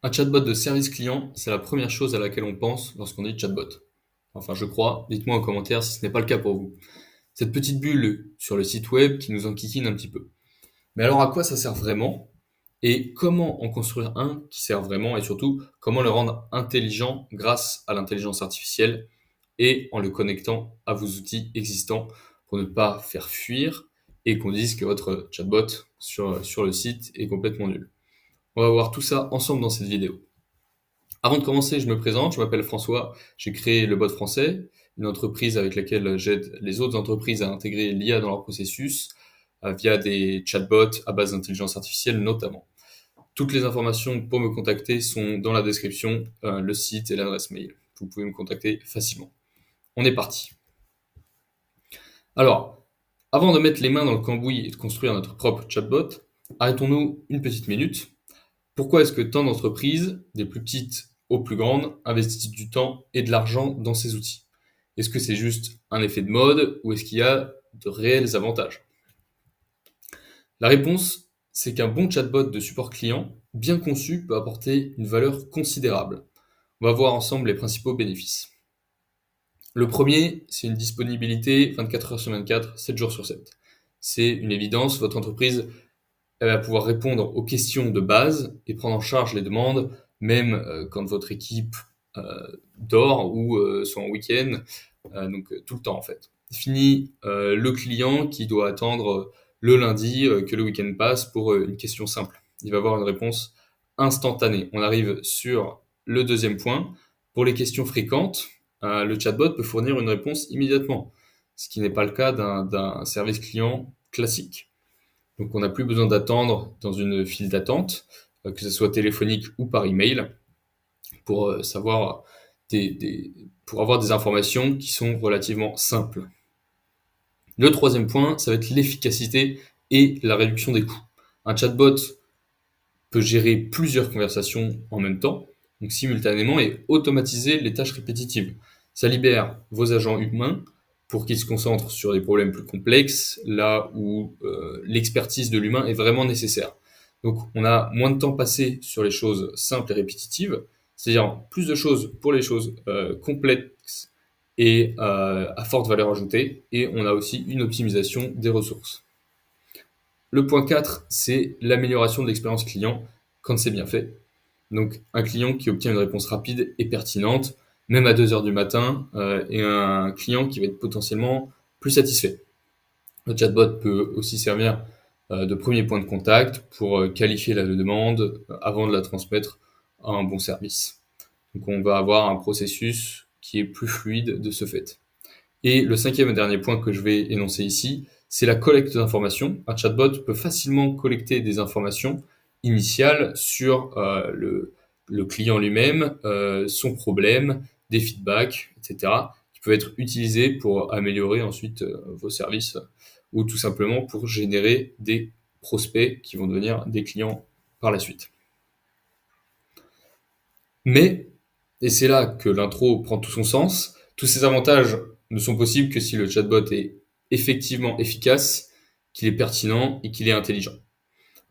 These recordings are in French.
Un chatbot de service client, c'est la première chose à laquelle on pense lorsqu'on dit chatbot. Enfin, je crois. Dites-moi en commentaire si ce n'est pas le cas pour vous. Cette petite bulle sur le site web qui nous enquiquine un petit peu. Mais alors à quoi ça sert vraiment? Et comment en construire un qui sert vraiment? Et surtout, comment le rendre intelligent grâce à l'intelligence artificielle et en le connectant à vos outils existants pour ne pas faire fuir et qu'on dise que votre chatbot sur le site est complètement nul. On va voir tout ça ensemble dans cette vidéo. Avant de commencer, je me présente, je m'appelle François, j'ai créé Le Bot Français, une entreprise avec laquelle j'aide les autres entreprises à intégrer l'IA dans leur processus via des chatbots à base d'intelligence artificielle notamment. Toutes les informations pour me contacter sont dans la description, le site et l'adresse mail. Vous pouvez me contacter facilement. On est parti. Alors, avant de mettre les mains dans le cambouis et de construire notre propre chatbot, arrêtons-nous une petite minute. Pourquoi est-ce que tant d'entreprises, des plus petites aux plus grandes, investissent du temps et de l'argent dans ces outils? Est-ce que c'est juste un effet de mode ou est-ce qu'il y a de réels avantages? La réponse, c'est qu'un bon chatbot de support client, bien conçu, peut apporter une valeur considérable. On va voir ensemble les principaux bénéfices. Le premier, c'est une disponibilité 24 heures sur 24, 7 jours sur 7. C'est une évidence, votre entreprise elle va pouvoir répondre aux questions de base et prendre en charge les demandes, même quand votre équipe dort ou soit en week-end, donc tout le temps en fait. Fini le client qui doit attendre le lundi que le week-end passe pour une question simple. Il va avoir une réponse instantanée. On arrive sur le deuxième point. Pour les questions fréquentes, le chatbot peut fournir une réponse immédiatement, ce qui n'est pas le cas d'un service client classique. Donc on n'a plus besoin d'attendre dans une file d'attente, que ce soit téléphonique ou par email, pour savoir pour avoir des informations qui sont relativement simples. Le troisième point, ça va être l'efficacité et la réduction des coûts. Un chatbot peut gérer plusieurs conversations en même temps, donc simultanément, et automatiser les tâches répétitives. Ça libère vos agents humains pour qu'ils se concentrent sur des problèmes plus complexes, là où l'expertise de l'humain est vraiment nécessaire. Donc on a moins de temps passé sur les choses simples et répétitives, c'est-à-dire plus de choses pour les choses complexes et à forte valeur ajoutée, et on a aussi une optimisation des ressources. Le point 4, c'est l'amélioration de l'expérience client quand c'est bien fait. Donc un client qui obtient une réponse rapide et pertinente, même à 2 heures du matin, et un client qui va être potentiellement plus satisfait. Le chatbot peut aussi servir de premier point de contact pour qualifier la demande avant de la transmettre à un bon service. Donc on va avoir un processus qui est plus fluide de ce fait. Et le cinquième et dernier point que je vais énoncer ici, c'est la collecte d'informations. Un chatbot peut facilement collecter des informations initiales sur le client lui-même, son problème, des feedbacks, etc., qui peuvent être utilisés pour améliorer ensuite vos services ou tout simplement pour générer des prospects qui vont devenir des clients par la suite. Mais, et c'est là que l'intro prend tout son sens, tous ces avantages ne sont possibles que si le chatbot est effectivement efficace, qu'il est pertinent et qu'il est intelligent.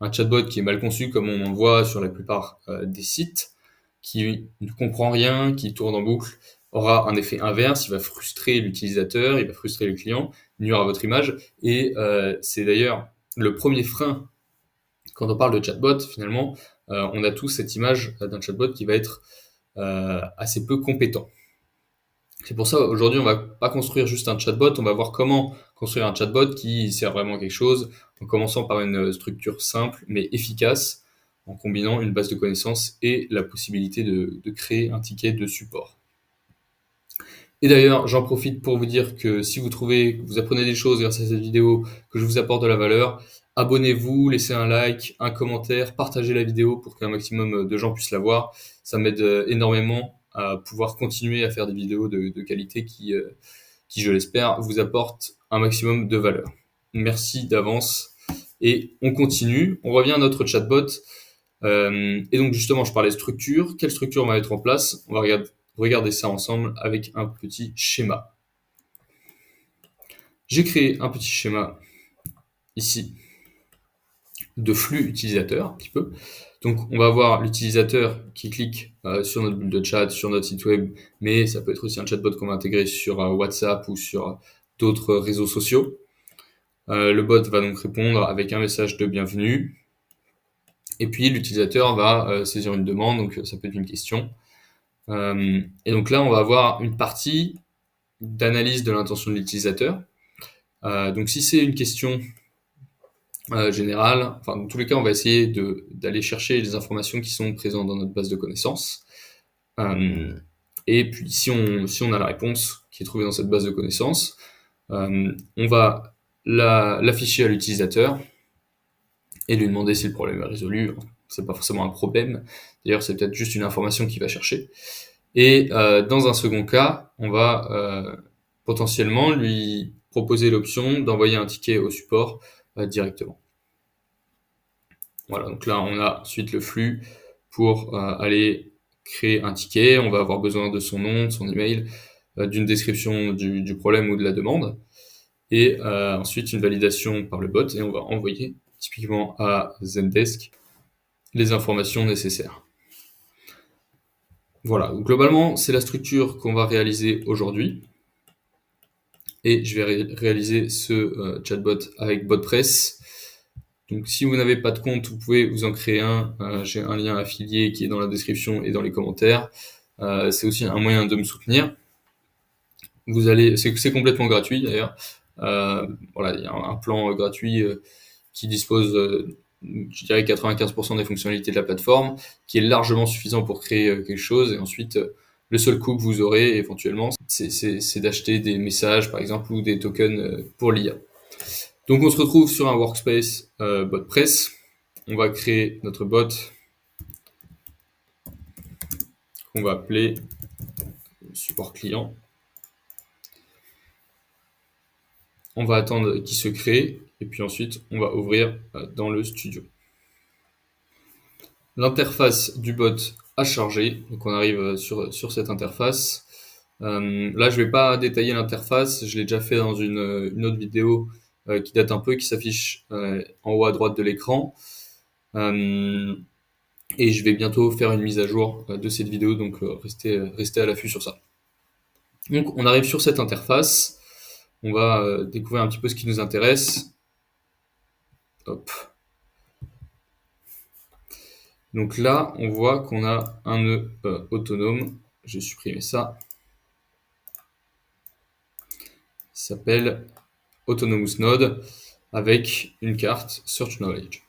Un chatbot qui est mal conçu, comme on en voit sur la plupart des sites, qui ne comprend rien, qui tourne en boucle, aura un effet inverse, il va frustrer l'utilisateur, il va frustrer le client, nuire à votre image, et c'est d'ailleurs le premier frein quand on parle de chatbot, finalement, on a tous cette image d'un chatbot qui va être assez peu compétent. C'est pour ça aujourd'hui on va pas construire juste un chatbot, on va voir comment construire un chatbot qui sert vraiment à quelque chose, en commençant par une structure simple mais efficace, en combinant une base de connaissances et la possibilité de créer un ticket de support. Et d'ailleurs, j'en profite pour vous dire que si vous trouvez que vous apprenez des choses grâce à cette vidéo, que je vous apporte de la valeur, abonnez-vous, laissez un like, un commentaire, partagez la vidéo pour qu'un maximum de gens puissent la voir. Ça m'aide énormément à pouvoir continuer à faire des vidéos de qualité qui, je l'espère, vous apportent un maximum de valeur. Merci d'avance et on continue. On revient à notre chatbot. Et donc justement, je parlais structure. Quelle structure on va mettre en place? On va regarder ça ensemble avec un petit schéma. J'ai créé un petit schéma ici de flux utilisateur, un petit peu. Donc on va avoir l'utilisateur qui clique sur notre bulle de chat, sur notre site web, mais ça peut être aussi un chatbot qu'on va intégrer sur WhatsApp ou sur d'autres réseaux sociaux. Le bot va donc répondre avec un message de bienvenue. Et puis l'utilisateur va saisir une demande, donc ça peut être une question. Et donc là, on va avoir une partie d'analyse de l'intention de l'utilisateur. Donc si c'est une question générale, enfin dans tous les cas, on va essayer d'aller chercher les informations qui sont présentes dans notre base de connaissances. Et puis si on a la réponse qui est trouvée dans cette base de connaissances, on va l'afficher à l'utilisateur et lui demander si le problème est résolu. C'est pas forcément un problème, d'ailleurs c'est peut-être juste une information qu'il va chercher. Et dans un second cas, on va potentiellement lui proposer l'option d'envoyer un ticket au support directement. Voilà, donc là on a ensuite le flux pour aller créer un ticket. On va avoir besoin de son nom, de son email, d'une description du problème ou de la demande, et ensuite une validation par le bot, et on va envoyer typiquement à Zendesk les informations nécessaires. Voilà, donc globalement c'est la structure qu'on va réaliser aujourd'hui, et je vais réaliser ce chatbot avec BotPress. Donc si vous n'avez pas de compte, vous pouvez vous en créer un. J'ai un lien affilié qui est dans la description et dans les commentaires. C'est aussi un moyen de me soutenir. C'est complètement gratuit d'ailleurs. Voilà, il y a un plan gratuit qui dispose, je dirais 95% des fonctionnalités de la plateforme, qui est largement suffisant pour créer quelque chose. Et ensuite, le seul coût que vous aurez éventuellement, c'est d'acheter des messages par exemple ou des tokens pour l'IA. Donc on se retrouve sur un workspace BotPress. On va créer notre bot qu'on va appeler support client. On va attendre qu'il se crée et puis ensuite on va ouvrir dans le studio. L'interface du bot a chargé, donc on arrive sur cette interface. Là je vais pas détailler l'interface, je l'ai déjà fait dans une autre vidéo qui date un peu, qui s'affiche en haut à droite de l'écran. Et je vais bientôt faire une mise à jour de cette vidéo, donc restez à l'affût sur ça. Donc on arrive sur cette interface, on va découvrir un petit peu ce qui nous intéresse. Hop. Donc là, on voit qu'on a un nœud autonome. Je vais supprimer ça. Il s'appelle Autonomous Node avec une carte Search Knowledge.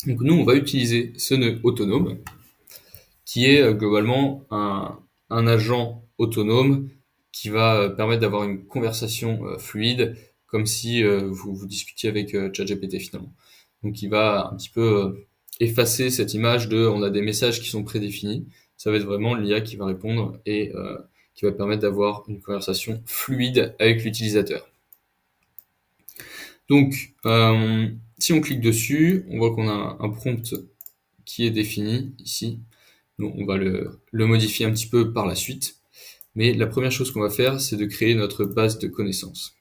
Donc nous, on va utiliser ce nœud autonome qui est globalement un agent autonome qui va permettre d'avoir une conversation fluide, comme si vous discutiez avec ChatGPT finalement. Donc il va un petit peu effacer cette image de on a des messages qui sont prédéfinis. Ça va être vraiment l'IA qui va répondre et qui va permettre d'avoir une conversation fluide avec l'utilisateur. Donc si on clique dessus, on voit qu'on a un prompt qui est défini ici. Donc on va le modifier un petit peu par la suite. Mais la première chose qu'on va faire, c'est de créer notre base de connaissances.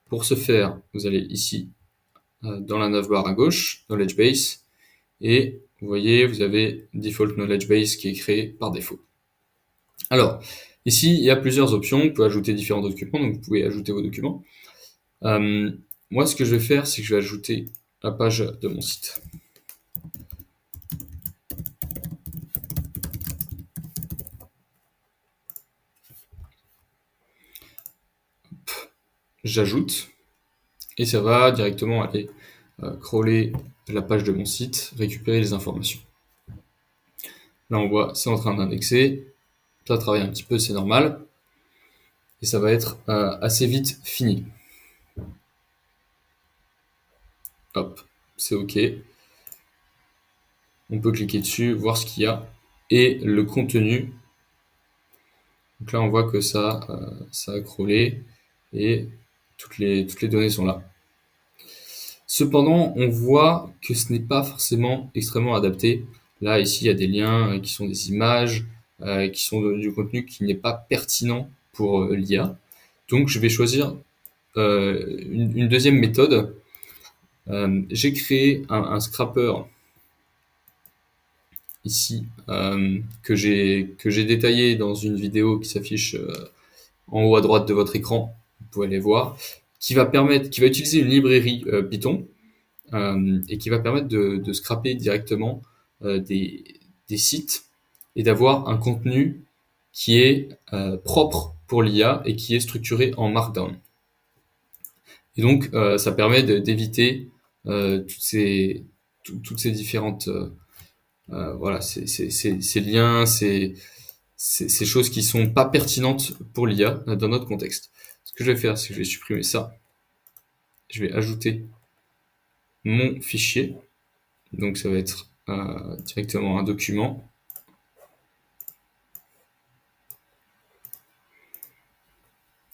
Pour ce faire, vous allez ici, dans la navbar à gauche, Knowledge Base, et vous voyez, vous avez Default Knowledge Base qui est créé par défaut. Alors, ici, il y a plusieurs options. Vous pouvez ajouter différents documents, donc vous pouvez ajouter vos documents. Moi, ce que je vais faire, c'est que je vais ajouter la page de mon site. J'ajoute, et ça va directement aller crawler la page de mon site, récupérer les informations. Là on voit c'est en train d'indexer, ça travaille un petit peu, c'est normal, et ça va être assez vite fini. Hop, c'est OK. On peut cliquer dessus, voir ce qu'il y a, et le contenu. Donc là on voit que ça a crawlé, et toutes les données sont là. Cependant, on voit que ce n'est pas forcément extrêmement adapté. Là, ici, il y a des liens qui sont des images, qui sont du contenu qui n'est pas pertinent pour l'IA. Donc, je vais choisir une deuxième méthode. J'ai créé un scrapper ici que j'ai détaillé dans une vidéo qui s'affiche en haut à droite de votre écran, vous pouvez aller voir, qui va utiliser une librairie Python et qui va permettre de scraper directement des sites et d'avoir un contenu qui est propre pour l'IA et qui est structuré en Markdown. Et donc, ça permet d'éviter toutes ces différentes voilà, ces liens, ces choses qui sont pas pertinentes pour l'IA dans notre contexte. Ce que je vais faire, c'est que je vais supprimer ça. Je vais ajouter mon fichier. Donc, ça va être directement un document.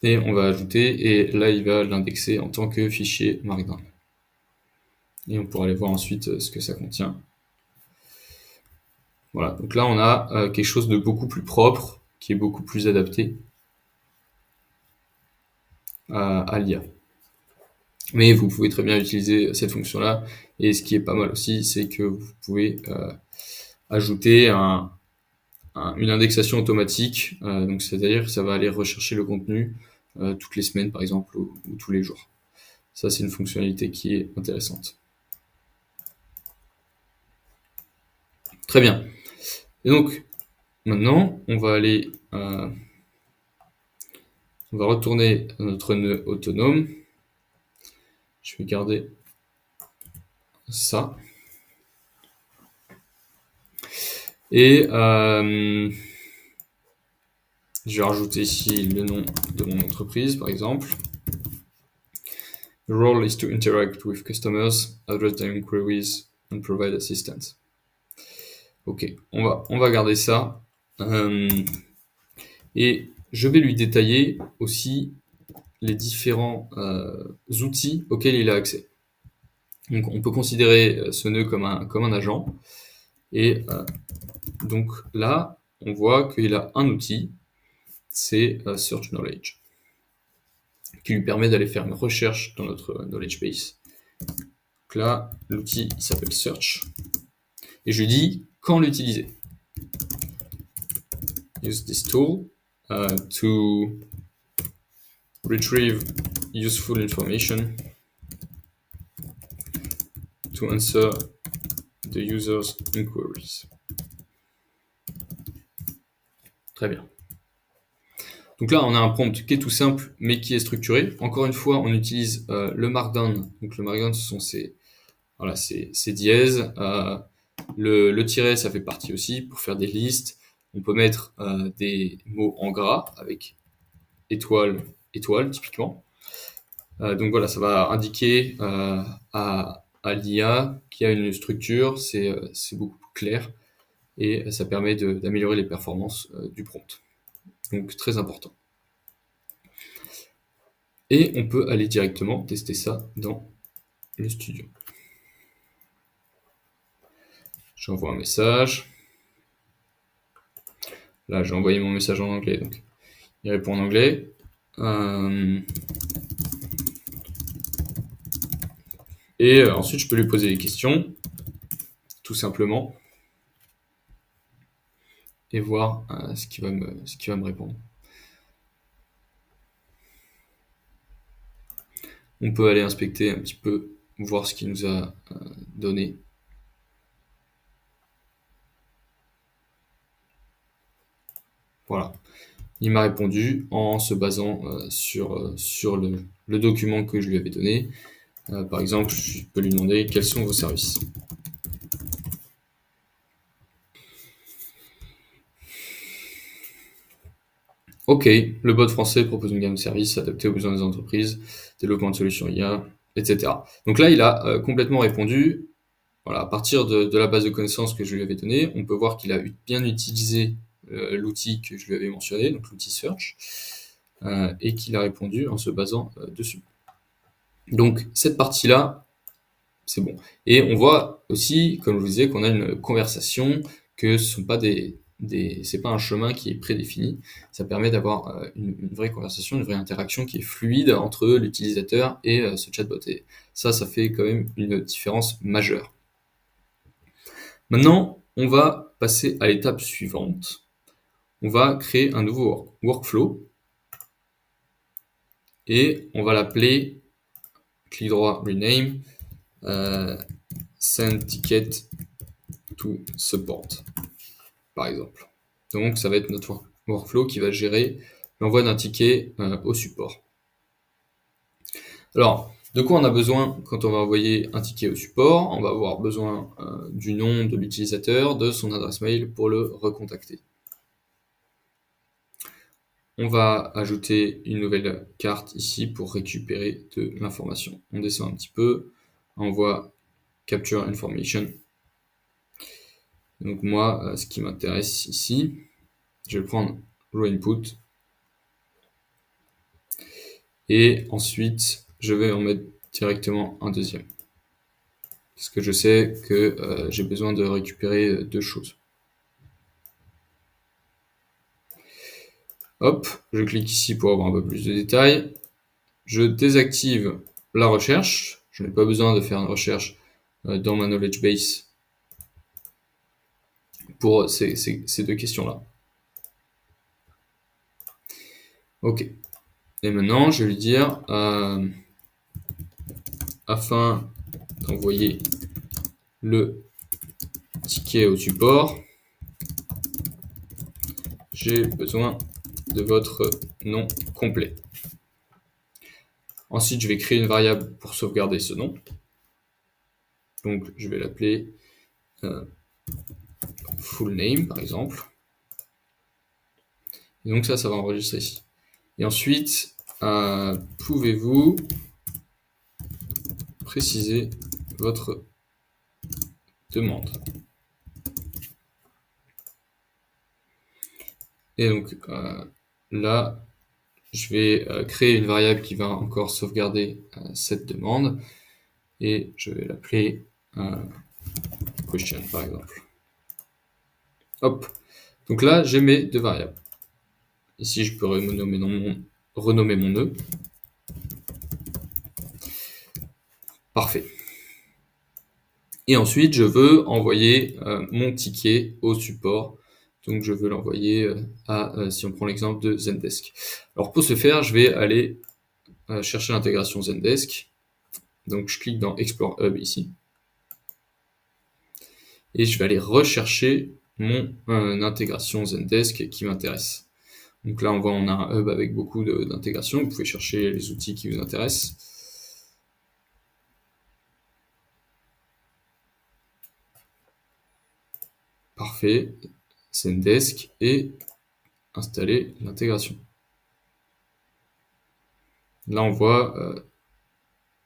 Et on va ajouter, et là, il va l'indexer en tant que fichier Markdown. Et on pourra aller voir ensuite ce que ça contient. Voilà, donc là, on a quelque chose de beaucoup plus propre, qui est beaucoup plus adapté à l'IA. Mais vous pouvez très bien utiliser cette fonction-là. Et ce qui est pas mal aussi, c'est que vous pouvez ajouter une indexation automatique. Donc c'est-à-dire que ça va aller rechercher le contenu toutes les semaines, par exemple, ou tous les jours. Ça, c'est une fonctionnalité qui est intéressante. Très bien. Et donc, maintenant, on va aller... on va retourner à notre nœud autonome. Je vais garder ça. Et je vais rajouter ici le nom de mon entreprise, par exemple. The role is to interact with customers, address their inquiries, and provide assistance. Ok, on va garder ça. Et je vais lui détailler aussi les différents outils auxquels il a accès. Donc on peut considérer ce nœud comme un agent. Et donc là, on voit qu'il a un outil, c'est Search Knowledge, qui lui permet d'aller faire une recherche dans notre knowledge base. Donc là, l'outil s'appelle Search. Et je lui dis quand l'utiliser. Use this tool to retrieve useful information to answer the user's inquiries. Très bien. Donc là, on a un prompt qui est tout simple, mais qui est structuré. Encore une fois, on utilise le Markdown. Donc le Markdown, ce sont ces dièses. Le tiret, ça fait partie aussi pour faire des listes. On peut mettre des mots en gras avec étoile, étoile, typiquement. Donc voilà, ça va indiquer à l'IA qu'il y a une structure, c'est beaucoup plus clair et ça permet d'améliorer les performances du prompt. Donc très important. Et on peut aller directement tester ça dans le studio. J'envoie un message. Là, j'ai envoyé mon message en anglais, donc il répond en anglais. Et ensuite, je peux lui poser des questions, tout simplement, et voir ce qu'il va me répondre. On peut aller inspecter un petit peu, voir ce qu'il nous a donné. Voilà. Il m'a répondu en se basant sur le document que je lui avais donné. Par exemple, je peux lui demander quels sont vos services. Ok, le bot français propose une gamme de services adaptés aux besoins des entreprises, développement de solutions IA, etc. Donc là, il a complètement répondu. Voilà, à partir de la base de connaissances que je lui avais donnée, on peut voir qu'il a bien utilisé l'outil que je lui avais mentionné, donc l'outil Search, et qu'il a répondu en se basant dessus. Donc cette partie-là, c'est bon. Et on voit aussi, comme je vous disais, qu'on a une conversation, que ce sont pas c'est pas un chemin qui est prédéfini. Ça permet d'avoir une vraie conversation, une vraie interaction qui est fluide entre l'utilisateur et ce chatbot. Et ça fait quand même une différence majeure. Maintenant, on va passer à l'étape suivante. On va créer un nouveau workflow et on va l'appeler, clic droit, rename, send ticket to support, par exemple. Donc, ça va être notre workflow qui va gérer l'envoi d'un ticket au support. Alors, de quoi on a besoin quand on va envoyer un ticket au support? On va avoir besoin du nom de l'utilisateur, de son adresse mail pour le recontacter. On va ajouter une nouvelle carte ici pour récupérer de l'information. On descend un petit peu, on voit Capture Information. Donc moi, ce qui m'intéresse ici, je vais prendre Raw Input. Et ensuite, je vais en mettre directement un deuxième. Parce que je sais que j'ai besoin de récupérer deux choses. Hop, je clique ici pour avoir un peu plus de détails. Je désactive la recherche. Je n'ai pas besoin de faire une recherche dans ma knowledge base pour ces deux questions-là. Ok. Et maintenant, je vais lui dire, afin d'envoyer le ticket au support, j'ai besoin de votre nom complet. Ensuite, je vais créer une variable pour sauvegarder ce nom. Donc, je vais l'appeler full name, par exemple. Et donc ça va enregistrer ici. Et ensuite, pouvez-vous préciser votre demande? Et donc là, je vais créer une variable qui va encore sauvegarder cette demande et je vais l'appeler question par exemple. Hop. Donc là, j'ai mes deux variables. Ici, je peux renommer mon nœud. Parfait. Et ensuite, je veux envoyer mon ticket au support. Donc, je veux l'envoyer si on prend l'exemple de Zendesk. Alors, pour ce faire, je vais aller chercher l'intégration Zendesk. Donc, je clique dans Explore Hub ici. Et je vais aller rechercher mon intégration Zendesk qui m'intéresse. Donc là, on a un hub avec beaucoup d'intégration. Vous pouvez chercher les outils qui vous intéressent. Parfait. Zendesk et installer l'intégration. Là, on voit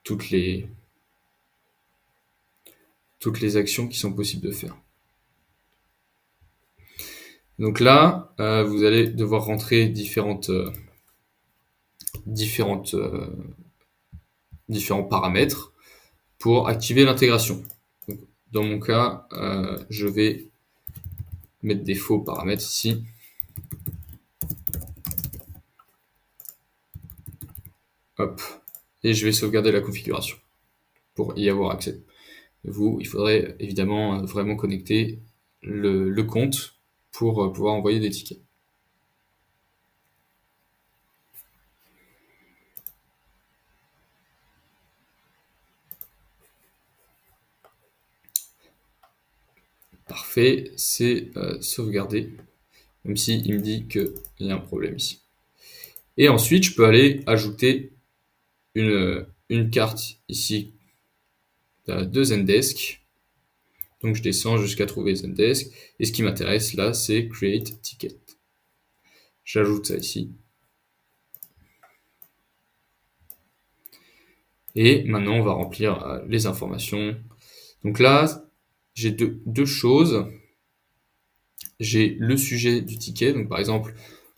toutes les actions qui sont possibles de faire. Donc là, vous allez devoir rentrer différents paramètres pour activer l'intégration. Dans mon cas, je vais mettre des faux paramètres ici. Hop. Et je vais sauvegarder la configuration pour y avoir accès. Vous, il faudrait évidemment vraiment connecter le compte pour pouvoir envoyer des tickets. Parfait, c'est sauvegardé, même s'il me dit qu'il y a un problème ici. Et ensuite, je peux aller ajouter une carte ici de Zendesk. Donc, je descends jusqu'à trouver Zendesk. Et ce qui m'intéresse là, c'est Create Ticket. J'ajoute ça ici. Et maintenant, on va remplir les informations. Donc là, j'ai deux choses. J'ai le sujet du ticket. Donc, par exemple,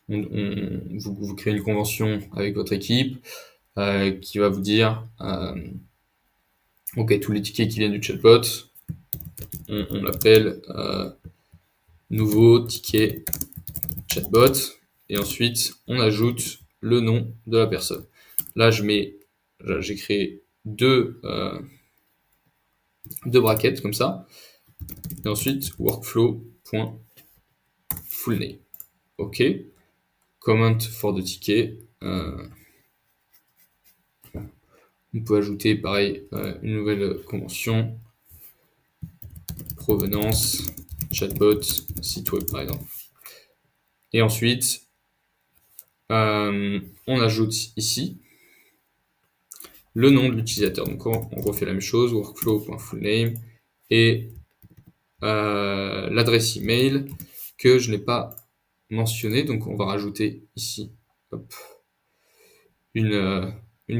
vous créez une convention avec votre équipe qui va vous dire ok, tous les tickets qui viennent du chatbot, on l'appelle nouveau ticket chatbot et ensuite on ajoute le nom de la personne. Là, j'ai créé deux brackets comme ça. Et ensuite, workflow.fullname. OK. Comment for the ticket. On peut ajouter, pareil, une nouvelle convention. Provenance, chatbot, site web, par exemple. Et ensuite, on ajoute ici le nom de l'utilisateur. Donc, on refait la même chose, workflow.fullname, et l'adresse email que je n'ai pas mentionné. Donc, on va rajouter ici hop, une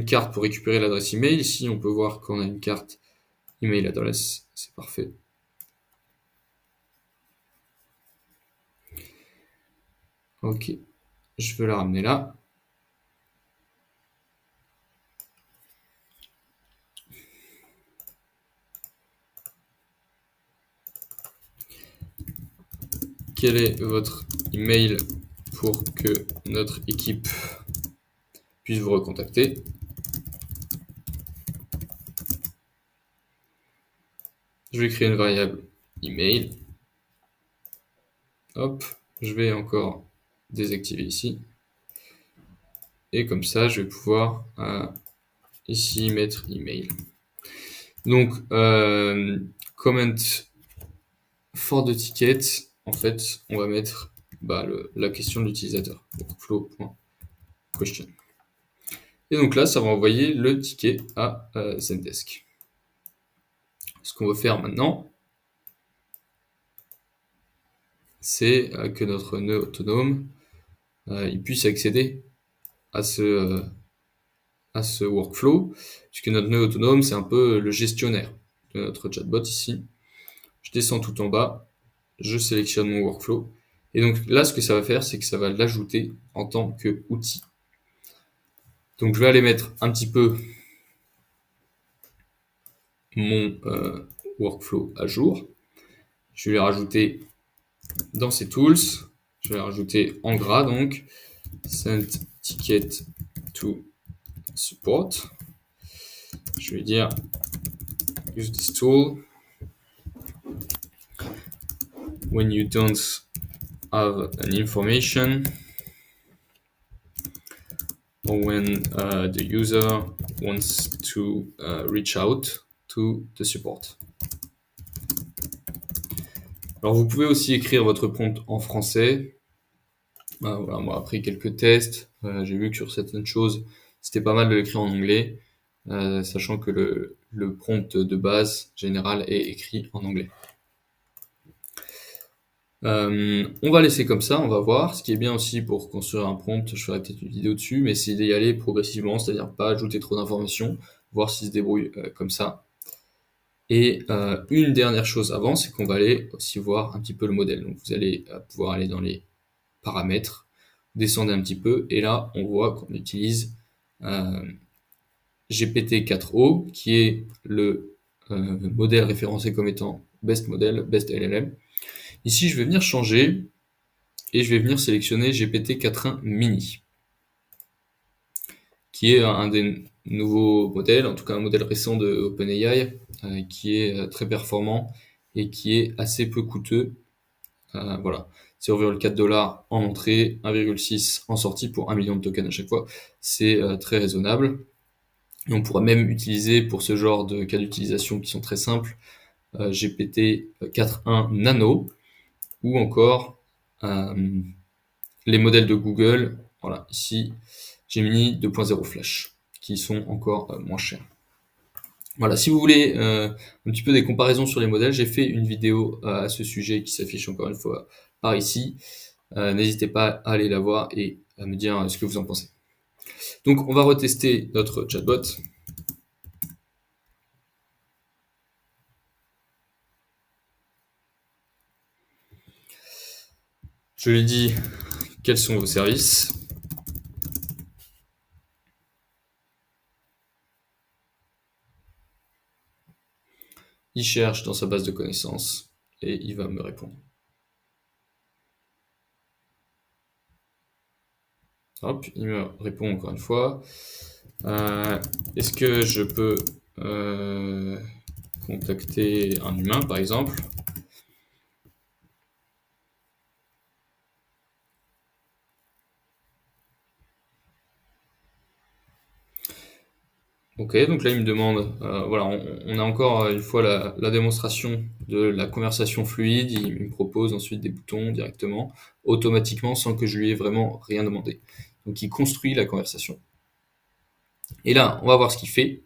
carte pour récupérer l'adresse email. Ici, on peut voir qu'on a une carte email adresse. C'est parfait. Ok, je veux la ramener là. Quel est votre email pour que notre équipe puisse vous recontacter? Je vais créer une variable email. Hop, je vais encore désactiver ici. Et comme ça, je vais pouvoir ici mettre email. Donc, comment for the ticket, en fait, on va mettre la question de l'utilisateur. Workflow.question. Et donc là, ça va envoyer le ticket à Zendesk. Ce qu'on va faire maintenant, c'est que notre nœud autonome il puisse accéder à ce workflow, puisque notre nœud autonome, c'est un peu le gestionnaire de notre chatbot ici. Je descends tout en bas, je sélectionne mon workflow, et donc là, ce que ça va faire, c'est que ça va l'ajouter en tant qu'outil. Donc je vais aller mettre un petit peu mon workflow à jour. Je vais les rajouter dans ces tools. Je vais les rajouter en gras, donc send ticket to support. Je vais dire use this tool when you don't have an information or when the user wants to reach out to the support. Alors vous pouvez aussi écrire votre prompt en français. Voilà, moi après quelques tests, j'ai vu que sur certaines choses, c'était pas mal de l'écrire en anglais, sachant que le prompt de base général est écrit en anglais. On va laisser comme ça, on va voir. Ce qui est bien aussi pour construire un prompt, je ferai peut-être une vidéo dessus, mais c'est d'y aller progressivement, c'est-à-dire pas ajouter trop d'informations, voir s'il se débrouille comme ça. Et une dernière chose avant, c'est qu'on va aller aussi voir un petit peu le modèle. Donc vous allez pouvoir aller dans les paramètres, descendre un petit peu, et là on voit qu'on utilise GPT-4o, qui est le modèle référencé comme étant best model, best LLM. Ici, je vais venir changer et je vais venir sélectionner GPT-4.1 mini, qui est un des nouveaux modèles, en tout cas un modèle récent de OpenAI, qui est très performant et qui est assez peu coûteux. Voilà, 0,4 $ en entrée, 1,6 en sortie pour 1 million de tokens à chaque fois. C'est très raisonnable. Et on pourra même utiliser pour ce genre de cas d'utilisation qui sont très simples, GPT-4.1 Nano, ou encore les modèles de Google, voilà, ici, Gemini 2.0 Flash, qui sont encore moins chers. Voilà, si vous voulez un petit peu des comparaisons sur les modèles, j'ai fait une vidéo à ce sujet qui s'affiche encore une fois par ici. N'hésitez pas à aller la voir et à me dire ce que vous en pensez. Donc on va retester notre chatbot. Je lui dis quels sont vos services. Il cherche dans sa base de connaissances et il va me répondre. Hop, il me répond encore une fois. Est-ce que je peux contacter un humain, par exemple? Ok, donc là il me demande, voilà, on a encore une fois la démonstration de la conversation fluide. Il me propose ensuite des boutons directement, automatiquement, sans que je lui ai vraiment rien demandé. Donc il construit la conversation. Et là, on va voir ce qu'il fait.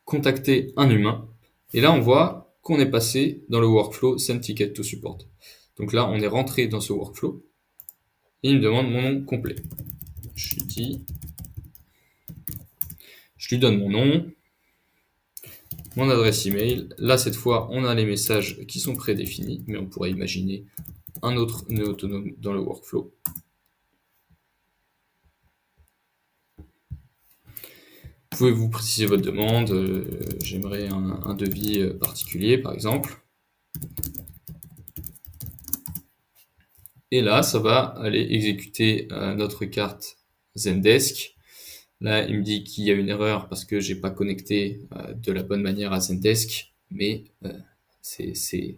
Contacter un humain. Et là, on voit qu'on est passé dans le workflow Send Ticket to Support. Donc là, on est rentré dans ce workflow. Et il me demande mon nom complet. Je lui donne mon nom, mon adresse email. Là, cette fois, on a les messages qui sont prédéfinis, mais on pourrait imaginer un autre nœud autonome dans le workflow. Pouvez-vous préciser votre demande? J'aimerais un devis particulier, par exemple. Et là, ça va aller exécuter notre carte Zendesk. Là, il me dit qu'il y a une erreur parce que j'ai pas connecté de la bonne manière à Zendesk, mais c'est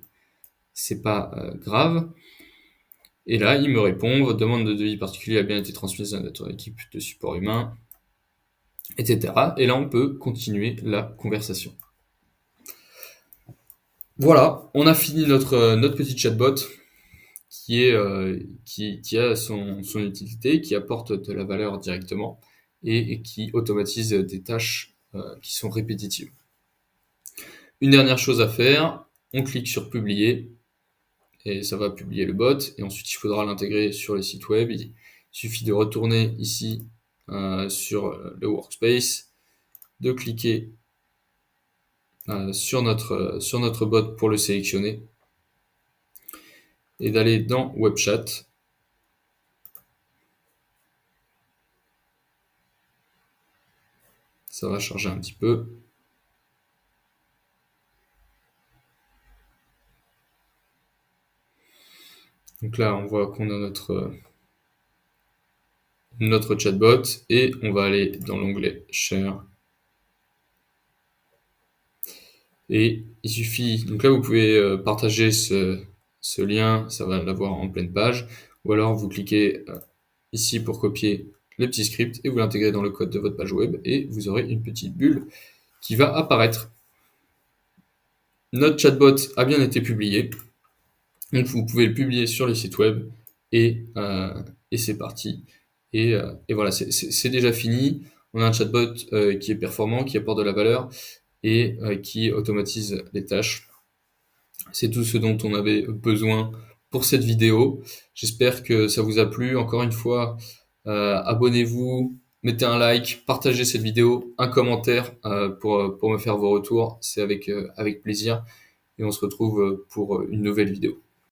pas grave. Et là, il me répond, votre demande de devis particulier a bien été transmise à notre équipe de support humain, etc. Et là, on peut continuer la conversation. Voilà, on a fini notre petit chatbot qui a son utilité, qui apporte de la valeur directement et qui automatise des tâches qui sont répétitives. Une dernière chose à faire, on clique sur publier et ça va publier le bot, et ensuite il faudra l'intégrer sur le site web. Il suffit de retourner ici sur le workspace, de cliquer sur notre bot pour le sélectionner et d'aller dans WebChat. Ça va charger un petit peu. Donc là, on voit qu'on a notre chatbot et on va aller dans l'onglet Share. Et il suffit, donc là vous pouvez partager ce lien, ça va l'avoir en pleine page, ou alors vous cliquez ici pour copier les petits scripts et vous l'intégrez dans le code de votre page web et vous aurez une petite bulle qui va apparaître. Notre chatbot a bien été publié, donc vous pouvez le publier sur le site web et c'est parti. Et voilà, c'est déjà fini. On a un chatbot qui est performant, qui apporte de la valeur et qui automatise les tâches. C'est tout ce dont on avait besoin pour cette vidéo. J'espère que ça vous a plu. Encore une fois, abonnez-vous, mettez un like, partagez cette vidéo, un commentaire pour me faire vos retours. C'est avec plaisir. Et on se retrouve pour une nouvelle vidéo.